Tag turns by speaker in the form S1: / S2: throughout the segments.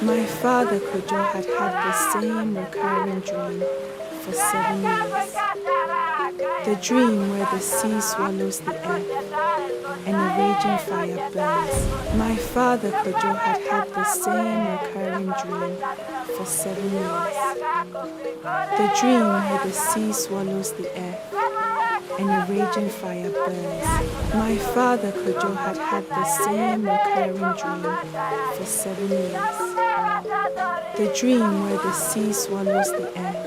S1: My father Kojo had had the same recurring dream for 7 years. The dream where the sea swallows the earth and a raging fire burns. My father Kojo had had the same recurring dream for 7 years. The dream where the sea swallows the earth and a raging fire burns. My father Kojo had had the same recurring dream for 7 years. The dream where the sea swallows the earth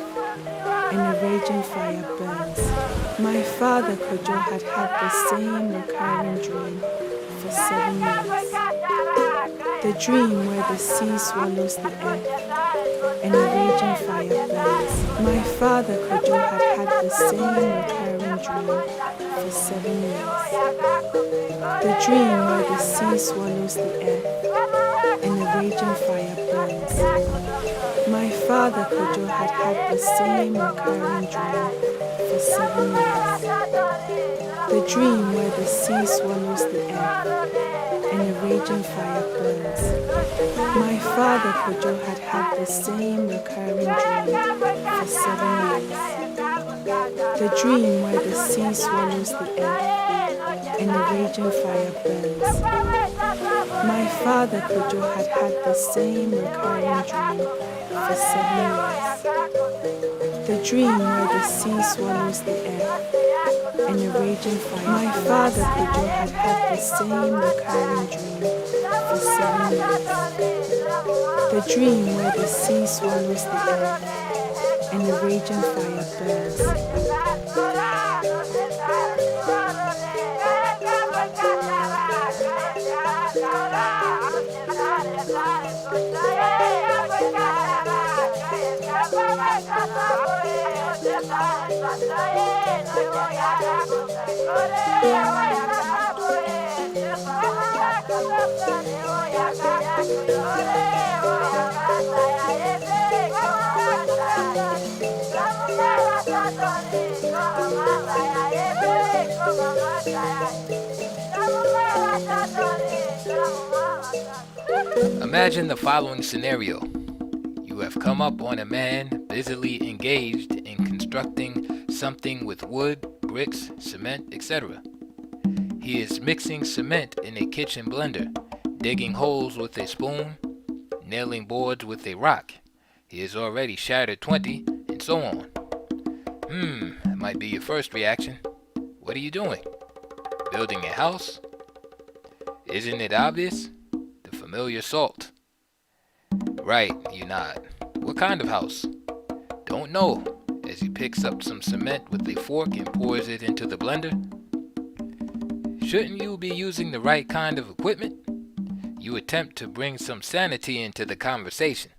S1: and a raging fire burns. My father Kojo had had the same recurring dream for 7 years. The dream where the sea swallows the earth and a raging fire burns. My father Kojo had had the same recurring dream for 7 years. The dream where the sea swallows the earth and a raging fire burns. My father Kojo had had the same recurring dream for 7 years. The dream where the sea swallows the earth and a raging fire burns. My father Kojo had had the same recurring dream for 7 years. The dream where the sea swallows the earth and a raging fire burns. My father Kojo had had the same recurring dream for 7 years. The dream where the sea swallows the earth and a raging fire. My father Kojo had had the same recurring dream for 7 years. The dream where the sea swallows the earth and a raging fire burns.
S2: Imagine the following scenario. You have come up on a man busily engaged in constructing something with wood, bricks, cement, etc. He is mixing cement in a kitchen blender, digging holes with a spoon, nailing boards with a rock. He has already shattered 20, and so on. That might be your first reaction. What are you doing? Building a house? Isn't it obvious? The familiar salt. Right, you nod. What kind of house? Don't know, as he picks up some cement with a fork and pours it into the blender. Shouldn't you be using the right kind of equipment? You attempt to bring some sanity into the conversation.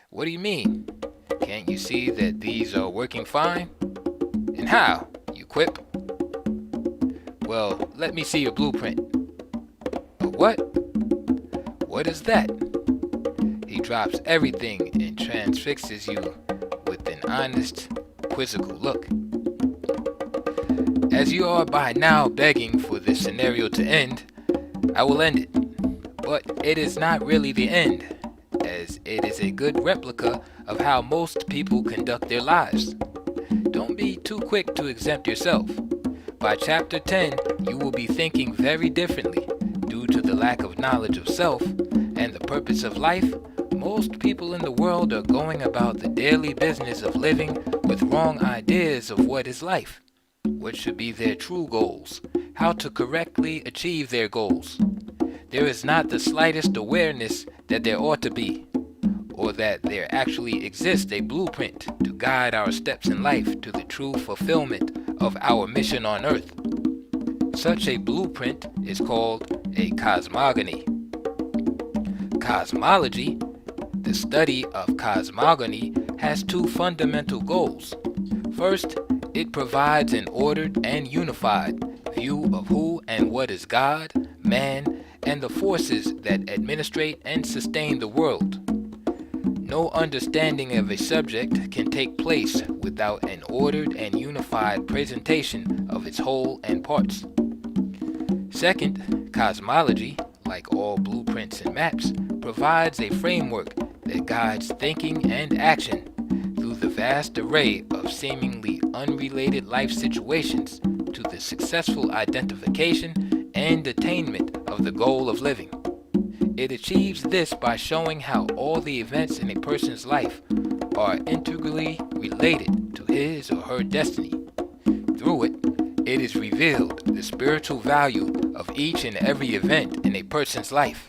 S2: What do you mean? Can't you see that these are working fine? And how? You quip. Well, let me see your blueprint. A what? What is that? He drops everything and transfixes you with an honest, quizzical look. As you are by now begging for this scenario to end, I will end it. But it is not really the end, as it is a good replica of how most people conduct their lives. Don't be too quick to exempt yourself. By chapter 10, you will be thinking very differently due to the lack of knowledge of self and the purpose of life. Most people in the world are going about the daily business of living with wrong ideas of what is life, what should be their true goals, how to correctly achieve their goals. There is not the slightest awareness that there ought to be, or that there actually exists a blueprint to guide our steps in life to the true fulfillment of our mission on earth. Such a blueprint is called a cosmogony. Cosmology, the study of cosmogony, has two fundamental goals. First, it provides an ordered and unified view of who and what is God, man, and the forces that administrate and sustain the world. No understanding of a subject can take place without an ordered and unified presentation of its whole and parts. Second, cosmology, like all blueprints and maps, provides a framework that guides thinking and action through the vast array of seemingly unrelated life situations to the successful identification and attainment of the goal of living. It achieves this by showing how all the events in a person's life are integrally related to his or her destiny. Through it, it is revealed the spiritual value of each and every event in a person's life.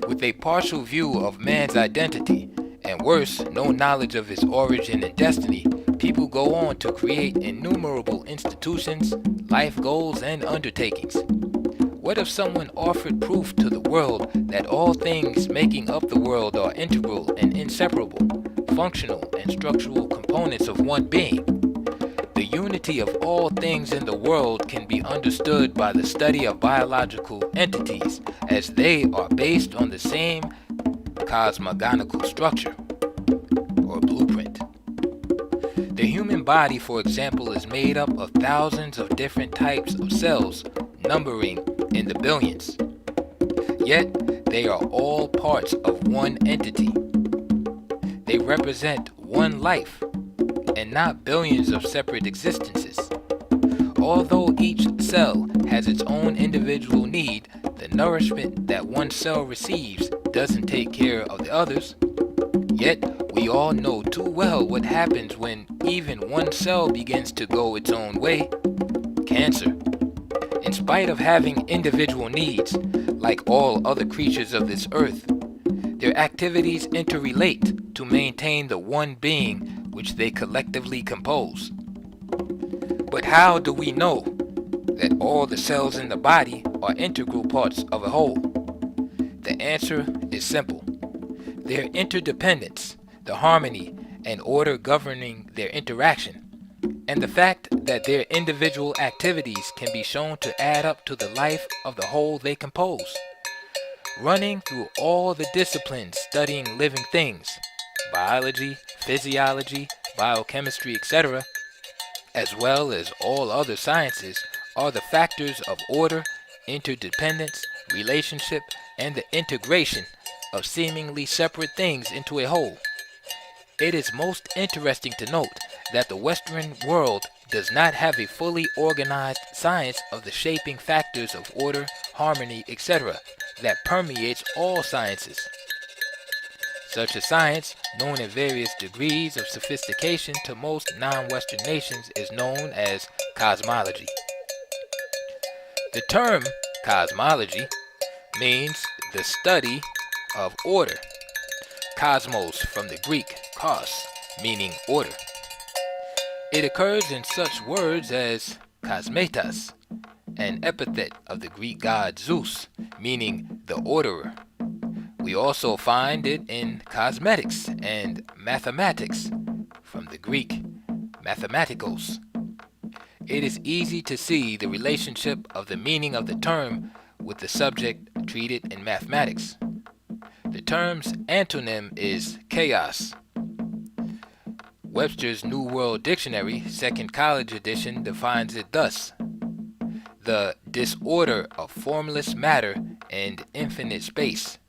S2: With a partial view of man's identity, and worse, no knowledge of his origin and destiny, people go on to create innumerable institutions, life goals, and undertakings. What if someone offered proof to the world that all things making up the world are integral and inseparable, functional and structural components of one being? The unity of all things in the world can be understood by the study of biological entities, as they are based on the same cosmogonical structure or blueprint. The human body, for example, is made up of thousands of different types of cells, numbering in the billions. Yet, they are all parts of one entity. They represent one life, and not billions of separate existences. Although each cell has its own individual need, the nourishment that one cell receives doesn't take care of the others. Yet, we all know too well what happens when even one cell begins to go its own way: cancer. In spite of having individual needs, like all other creatures of this earth, their activities interrelate to maintain the one being which they collectively compose. But how do we know that all the cells in the body are integral parts of a whole? The answer is simple. Their interdependence, the harmony and order governing their interaction, and the fact that their individual activities can be shown to add up to the life of the whole they compose. Running through all the disciplines studying living things, biology, physiology, biochemistry, etc., as well as all other sciences, are the factors of order, interdependence, relationship, and the integration of seemingly separate things into a whole. It is most interesting to note that the Western world does not have a fully organized science of the shaping factors of order, harmony, etc. that permeates all sciences. Such a science, known in various degrees of sophistication to most non-Western nations, is known as cosmology. The term cosmology means the study of order. Cosmos from the Greek kos, meaning order. It occurs in such words as kosmetas, an epithet of the Greek god Zeus, meaning the orderer. We also find it in cosmetics and mathematics, from the Greek mathematikos. It is easy to see the relationship of the meaning of the term with the subject treated in mathematics. The term's antonym is chaos. Webster's New World Dictionary, Second College Edition, defines it thus: the disorder of formless matter and infinite space,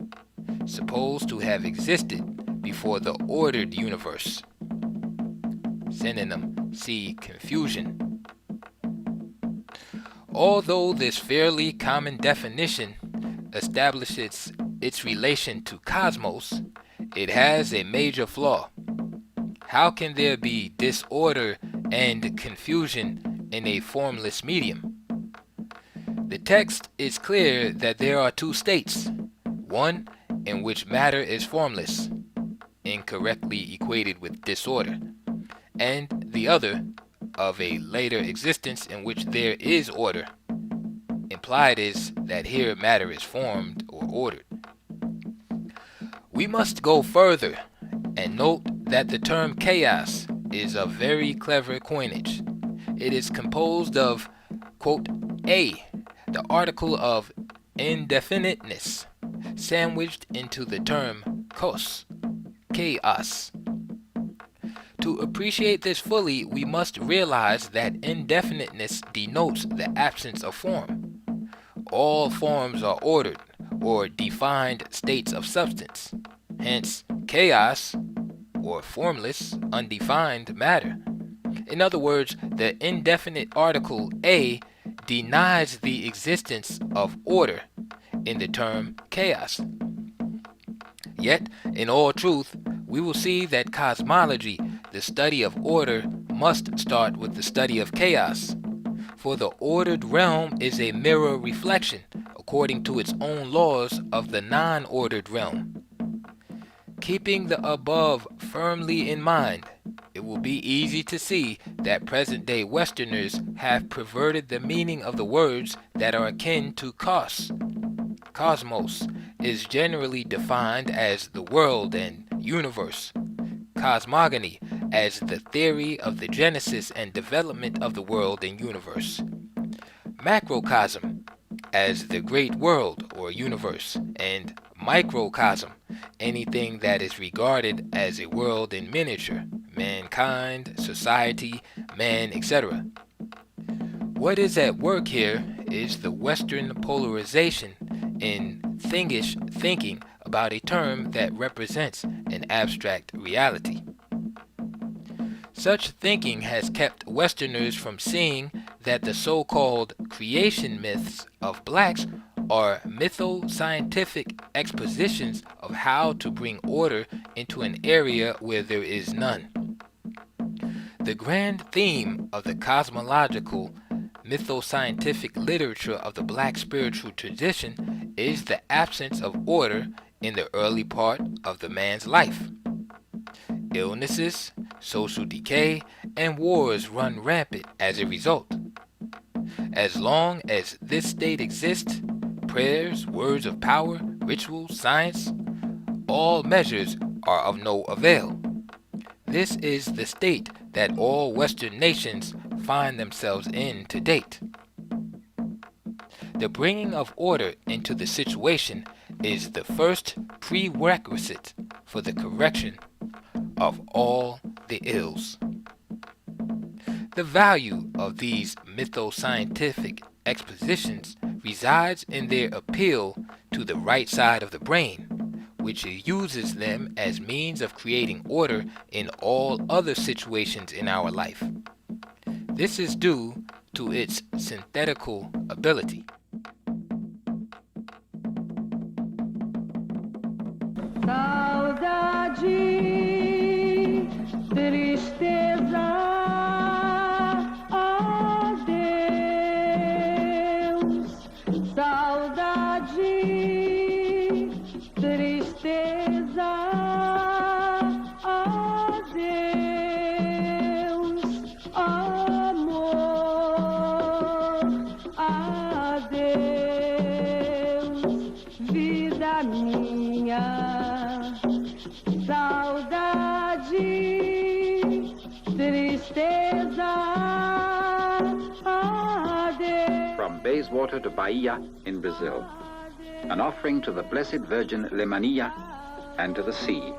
S2: supposed to have existed before the ordered universe. Synonym: see confusion. Although this fairly common definition establishes its relation to cosmos, it has a major flaw. How can there be disorder and confusion in a formless medium? The text is clear that there are two states: one in which matter is formless, incorrectly equated with disorder, and the other of a later existence in which there is order. Implied is that here matter is formed or ordered. We must go further and note that the term chaos is a very clever coinage. It is composed of, quote, a, the article of indefiniteness, sandwiched into the term kos, chaos. To appreciate this fully, we must realize that indefiniteness denotes the absence of form. All forms are ordered, or defined states of substance. Hence, chaos, or formless, undefined matter. In other words, the indefinite article a denies the existence of order in the term chaos. Yet, in all truth, we will see that cosmology, the study of order, must start with the study of chaos. For the ordered realm is a mirror reflection, according to its own laws, of the non-ordered realm. Keeping the above firmly in mind, it will be easy to see that present-day Westerners have perverted the meaning of the words that are akin to cos. Cosmos is generally defined as the world and universe. Cosmogony as the theory of the genesis and development of the world and universe. Macrocosm as the great world or universe, and microcosm, anything that is regarded as a world in miniature, mankind, society, man, etc. What is at work here is the Western polarization in thingish thinking about a term that represents an abstract reality. Such thinking has kept Westerners from seeing that the so-called creation myths of blacks are mytho-scientific expositions of how to bring order into an area where there is none. The grand theme of the cosmological mytho-scientific literature of the black spiritual tradition is the absence of order in the early part of the man's life. Illnesses, social decay, and wars run rampant as a result. As long as this state exists, prayers, words of power, rituals, science, all measures are of no avail. This is the state that all Western nations find themselves in to date. The bringing of order into the situation is the first prerequisite for the correction of all the ills. The value of these mytho-scientific expositions resides in their appeal to the right side of the brain, which uses them as means of creating order in all other situations in our life. This is due to its synthetical ability.
S3: Saudade, tristeza, ó Deus. Saudade, tristeza, ó Deus. Amor, adeus, vida minha. Saudade, tristeza, adeus.
S4: From Bayswater to Bahia in Brazil, an offering to the Blessed Virgin Lemania and to the sea,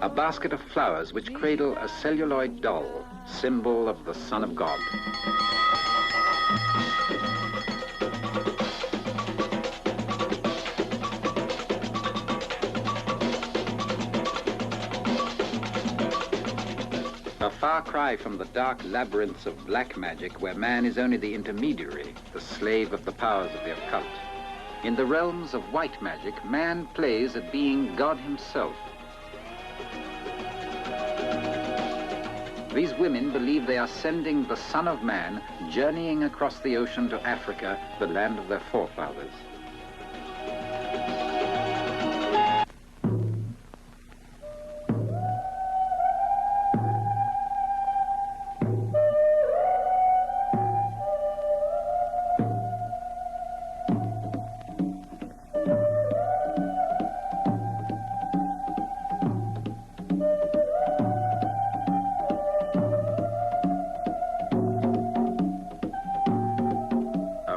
S4: a basket of flowers which cradle a celluloid doll, symbol of the Son of God. A far cry from the dark labyrinths of black magic where man is only the intermediary, the slave of the powers of the occult. In the realms of white magic, man plays at being God himself. These women believe they are sending the Son of Man journeying across the ocean to Africa, the land of their forefathers.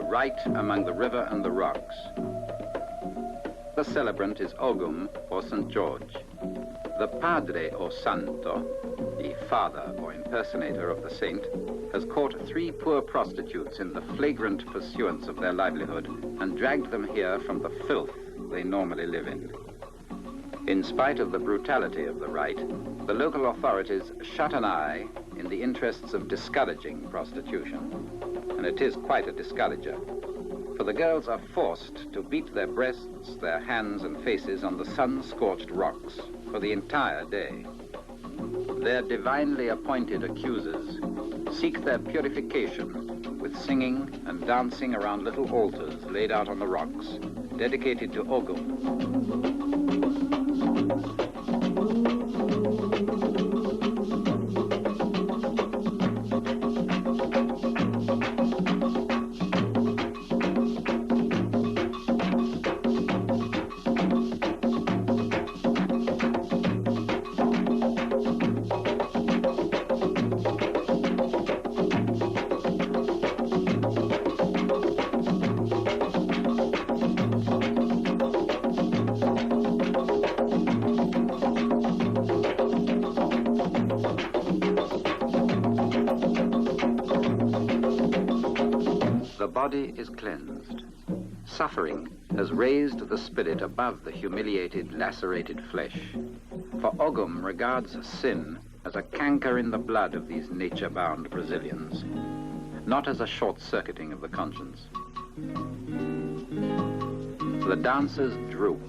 S4: Right among the river and the rocks. The celebrant is Ogum, or St. George. The Padre, or Santo, the father or impersonator of the saint, has caught 3 poor prostitutes in the flagrant pursuance of their livelihood and dragged them here from the filth they normally live in. In spite of the brutality of the rite, the local authorities shut an eye in the interests of discouraging prostitution. And it is quite a discourager, for the girls are forced to beat their breasts, their hands and faces on the sun-scorched rocks for the entire day. Their divinely appointed accusers seek their purification with singing and dancing around little altars laid out on the rocks, dedicated to Ogum. The body is cleansed. Suffering has raised the spirit above the humiliated, lacerated flesh. For Ogum regards sin as a canker in the blood of these nature-bound Brazilians, not as a short-circuiting of the conscience. The dancers droop.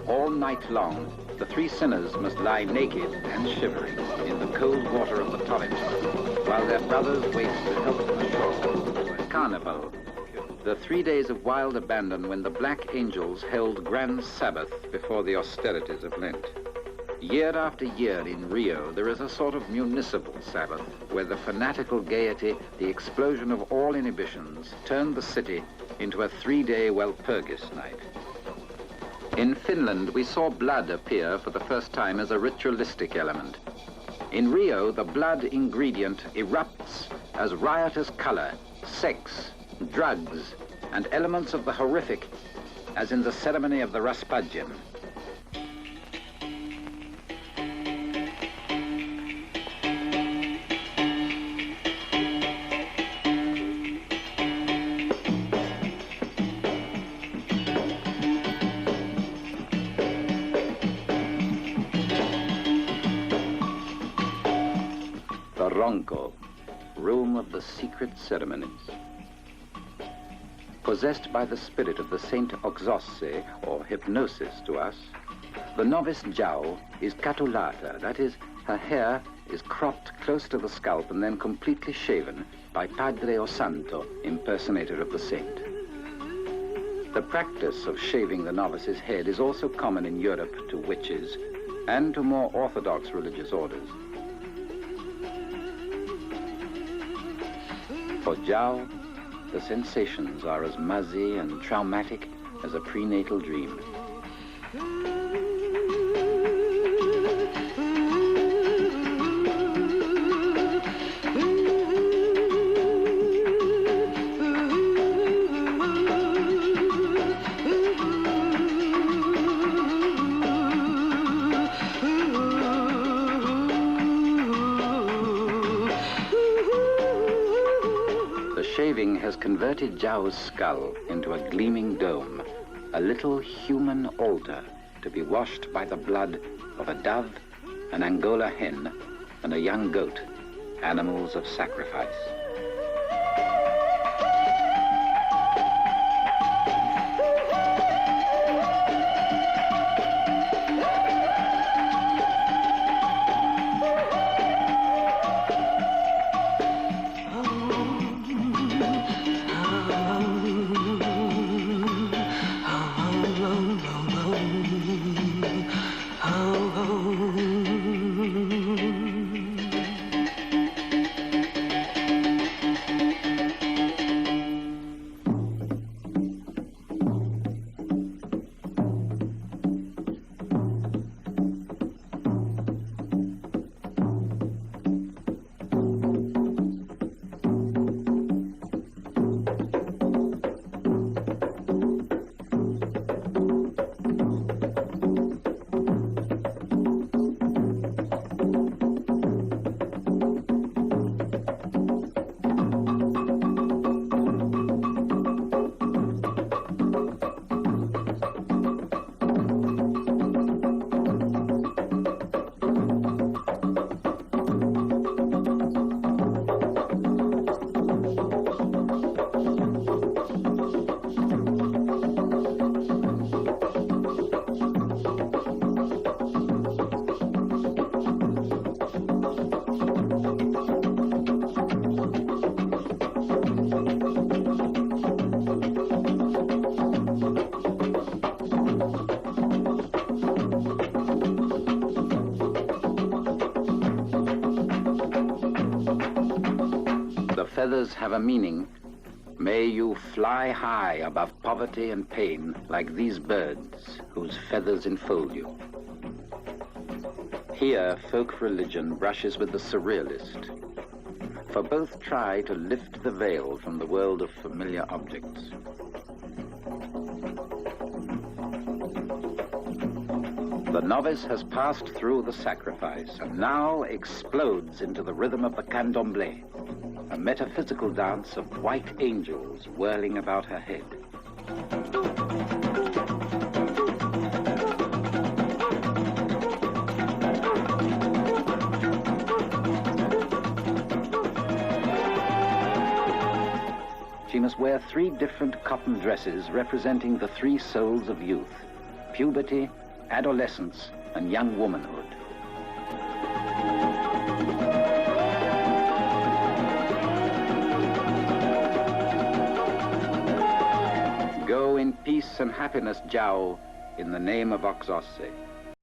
S4: All night long, the three sinners must lie naked and shivering in the cold water of the torrent, while their brothers wait to help them ashore. Carnival, the 3 days of wild abandon when the Black Angels held grand Sabbath before the austerities of Lent. Year after year in Rio, there is a sort of municipal Sabbath where the fanatical gaiety, the explosion of all inhibitions, turned the city into a 3-day Walpurgis night. In Finland, we saw blood appear for the first time as a ritualistic element. In Rio, the blood ingredient erupts as riotous color, sex, drugs, and elements of the horrific, as in the ceremony of the Rasputin. The Ronco, room of the secret ceremonies. Possessed by the spirit of the Saint Oxosse, or hypnosis to us, the novice Jiao is catulata, that is, her hair is cropped close to the scalp and then completely shaven by Padre o Santo, impersonator of the saint. The practice of shaving the novice's head is also common in Europe to witches and to more orthodox religious orders. For Jiao, the sensations are as muzzy and traumatic as a prenatal dream. Shaving has converted Jiao's skull into a gleaming dome, a little human altar to be washed by the blood of a dove, an Angola hen, and a young goat, animals of sacrifice. feathers have a meaning, may you fly high above poverty and pain like these birds whose feathers enfold you. Here, folk religion brushes with the surrealist, for both try to lift the veil from the world of familiar objects. The novice has passed through the sacrifice and now explodes into the rhythm of the candomblé, a metaphysical dance of white angels whirling about her head. She must wear 3 different cotton dresses representing the 3 souls of youth: puberty, adolescence, and young womanhood. Go in peace and happiness, Jao, in the name of Oxosse.